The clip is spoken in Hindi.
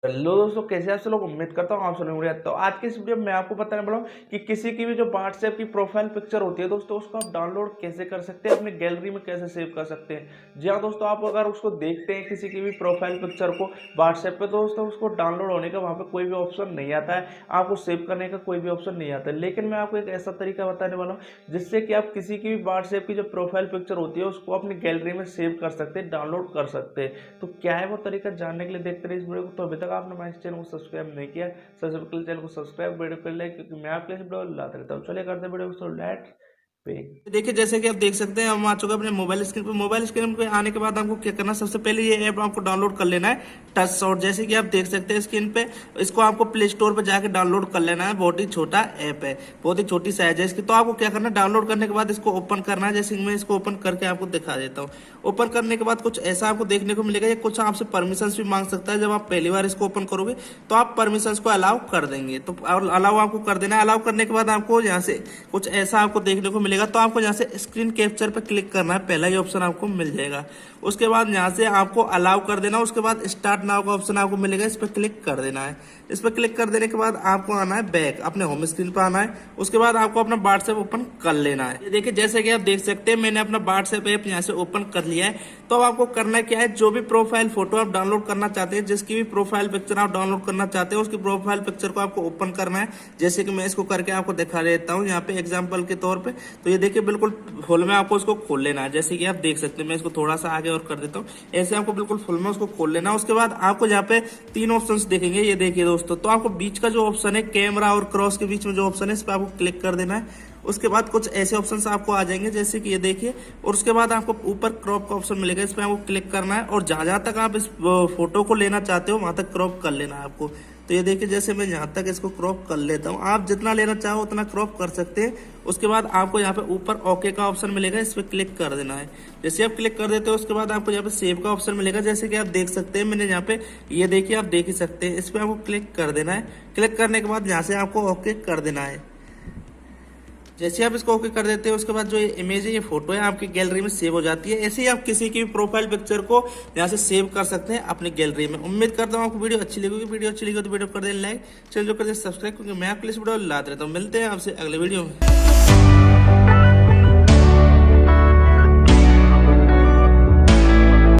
हेलो दोस्तों, कैसे आप सब लोग। उम्मीद करता हूँ आप सब लोग बढ़िया। तो आज के इस वीडियो में मैं आपको बताने वाला हूँ कि किसी की भी जो व्हाट्सएप की प्रोफाइल पिक्चर होती है दोस्तों, उसको आप डाउनलोड कैसे कर सकते हैं, अपनी गैलरी में कैसे सेव कर सकते हैं। जी हाँ दोस्तों, आप अगर उसको देखते हैं किसी की भी प्रोफाइल पिक्चर को व्हाट्सएप पे, दोस्तों उसको डाउनलोड होने का वहाँ पे कोई भी ऑप्शन नहीं आता है, आपको सेव करने का कोई भी ऑप्शन नहीं आता है। लेकिन मैं आपको एक ऐसा तरीका बताने वाला हूँ जिससे कि आप किसी की भी व्हाट्सएप की जो प्रोफाइल पिक्चर होती है उसको अपनी गैलरी में सेव कर सकते हैं, डाउनलोड कर सकते हैं। तो क्या है वो तरीका, जानने के लिए देखते रहिए इस वीडियो को। तो अभी तक आपने हमारे चैनल को सब्सक्राइब नहीं किया, सबसे पहले चैनल को सब्सक्राइब वीडियो कर ले, क्योंकि मैं आपके लिए वीडियो लाता रहता हूँ। चलिए करते हैं वीडियो को लेट पे। देखिए, जैसे कि आप देख सकते हैं हम आ चुके हैं अपने मोबाइल स्क्रीन पे। मोबाइल स्क्रीन पे आने के बाद हमको क्या करना है, सबसे पहले ये ऐप आपको डाउनलोड कर लेना है, टच शॉट। जैसे कि आप देख सकते हैं स्क्रीन पे, इसको आपको प्ले स्टोर पे जाके डाउनलोड कर लेना है। बहुत ही छोटा ऐप है, बहुत ही छोटी साइज है इसकी। तो आपको क्या करना है, डाउनलोड करने के बाद इसको ओपन करना है। जैसे मैं इसको ओपन करके आपको दिखा देता हूँ। ओपन करने के बाद कुछ ऐसा आपको देखने को मिलेगा। ये कुछ आपसे परमिशन भी मांग सकता है। जब आप पहली बार इसको ओपन करोगे तो आप परमिशन को अलाउ कर देंगे, तो अलाउ आपको कर देना है। अलाउ करने के बाद आपको यहाँ से कुछ ऐसा आपको देखने को मिलेगा। तो आपको यहाँ से स्क्रीन कैप्चर पर क्लिक करना है, पहला ही ऑप्शन आपको मिल जाएगा। उसके बाद यहाँ से आपको अलाउ कर देना। उसके बाद स्टार्ट नाउ का ऑप्शन आपको मिलेगा, इस पर क्लिक कर देना है। इस पर क्लिक कर देने के बाद आपको आना है बैक, अपने होम स्क्रीन पर आना है। उसके बाद आपको अपना व्हाट्सएप ओपन कर लेना है। ये देखिए, जैसे कि आप देख सकते हैं मैंने अपना व्हाट्सएप ऐप यहाँ से ओपन कर लिया है। तो अब आपको करना क्या है, जो भी प्रोफाइल फोटो आप डाउनलोड करना चाहते हैं, जिसकी भी प्रोफाइल पिक्चर आप डाउनलोड करना चाहते हैं, उसकी प्रोफाइल पिक्चर को आपको ओपन करना है। जैसे कि मैं इसको करके आपको दिखा देता हूँ यहाँ पे एग्जाम्पल के तौर पे। तो ये देखिए, बिल्कुल फुल में आपको इसको खोल लेना है। जैसे कि आप देख सकते हैं, मैं इसको थोड़ा सा आगे और कर देता हूँ। ऐसे आपको बिल्कुल फुल में उसको खोल लेना है। उसके बाद आपको यहाँ पे तीन ऑप्शन दिखेंगे, ये देखिए दोस्तों। तो आपको बीच का जो ऑप्शन है, कैमरा और क्रॉस के बीच में जो ऑप्शन है, इस पर आपको क्लिक कर देना है। उसके बाद कुछ ऐसे ऑप्शंस आपको आ जाएंगे, जैसे कि ये देखिए। और उसके बाद आपको ऊपर क्रॉप का ऑप्शन मिलेगा, इस पर आपको क्लिक करना है। और जहां तक आप इस फोटो को लेना चाहते हो वहां तक क्रॉप कर लेना है आपको। तो ये देखिए, जैसे मैं यहाँ तक इसको क्रॉप कर लेता हूँ। आप जितना लेना चाहो उतना क्रॉप कर सकते हैं। उसके बाद आपको यहाँ पे ऊपर ओके का ऑप्शन मिलेगा, इस पर क्लिक कर देना है। जैसे आप क्लिक कर देते हो, उसके बाद आपको यहाँ पे सेव का ऑप्शन मिलेगा। जैसे कि आप देख सकते हैं, मैंने यहाँ पे ये देखिए, आप देख ही सकते हैं। इस पर आपको क्लिक कर देना है। क्लिक करने के बाद यहाँ से आपको ओके कर देना है। जैसे आप इसको ओके कर देते हैं, उसके बाद जो ये इमेज है, ये फोटो है, आपकी गैलरी में सेव हो जाती है। ऐसे ही आप किसी की भी प्रोफाइल पिक्चर को यहाँ से सेव कर सकते हैं अपनी गैलरी में। उम्मीद करता हूँ आपको वीडियो अच्छी लगेगी। वीडियो अच्छी लगी तो वीडियो कर दें लाइक, चैनल जो कर दें सब्सक्राइब, क्योंकि मैं आपके लिए वीडियो लाते रहता हूँ। मिलते हैं आपसे अगले वीडियो में।